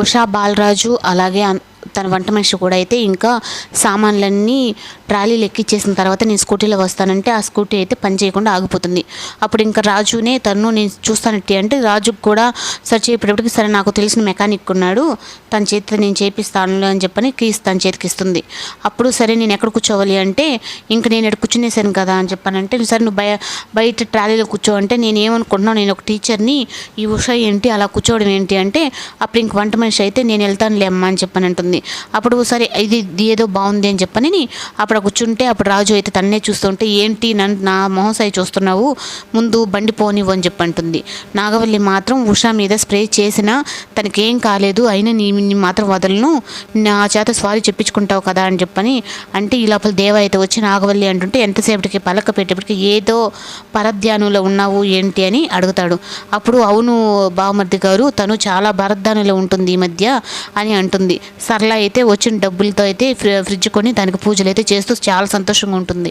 ఉషా బాలరాజు అలాగే తన వంట మనిషి కూడా అయితే ఇంకా సామాన్లన్నీ ట్రాలీలు ఎక్కిచ్చేసిన తర్వాత నేను స్కూటీలో వస్తానంటే ఆ స్కూటీ అయితే పని చేయకుండా ఆగిపోతుంది. అప్పుడు ఇంకా రాజునే తను నేను చూస్తానట్టి అంటే రాజుకు కూడా సరే చేపేటప్పటికి సరే నాకు తెలిసిన మెకానిక్ ఉన్నాడు తన చేతితో నేను చేపిస్తాను అని చెప్పని కీస్ తన చేతికి ఇస్తుంది. అప్పుడు సరే నేను ఎక్కడ కూర్చోవాలి అంటే ఇంకా నేను ఇక్కడ కూర్చునేసాను కదా అని చెప్పానంటే సరే నువ్వు బయట ట్రాలీలో కూర్చో అంటే నేను ఏమనుకుంటున్నాను నేను ఒక టీచర్ని ఈ ఉషా ఏంటి అలా కూర్చోవడం ఏంటి అంటే అప్పుడు ఇంక వంట మనిషి అయితే నేను వెళ్తానులే అమ్మ అని చెప్పని అంటుంది. అప్పుడు సరే ఇది ఏదో బాగుంది అని చెప్పని అప్పుడు కూర్చుంటే అప్పుడు రాజు అయితే తన్నే చూస్తుంటే ఏంటి నా మొహం సై చూస్తున్నావు ముందు బండి పోనివ్వు అని చెప్పంటుంది. నాగవల్లి మాత్రం ఉషా మీద స్ప్రే చేసినా తనకేం కాలేదు అయినా నీ మాత్రం వదలను నా చేత సారీ చెప్పించుకుంటావు కదా అని చెప్పని అంటే ఈ లోపల దేవ అయితే వచ్చి నాగవల్లి అంటుంటే ఎంతసేపటికి పలక పెట్టేప్పటికి ఏదో పరధ్యానంలో ఉన్నావు ఏంటి అని అడుగుతాడు. అప్పుడు అవును బావమర్ది గారు తను చాలా పరధ్యానంలో ఉంటుంది ఈ మధ్య అని అంటుంది. సర్లా అయితే వచ్చిన డబ్బులతో అయితే ఫ్రిడ్జ్ కొని దానికి పూజలు అయితే చేస్తూ చాలా సంతోషంగా ఉంటుంది.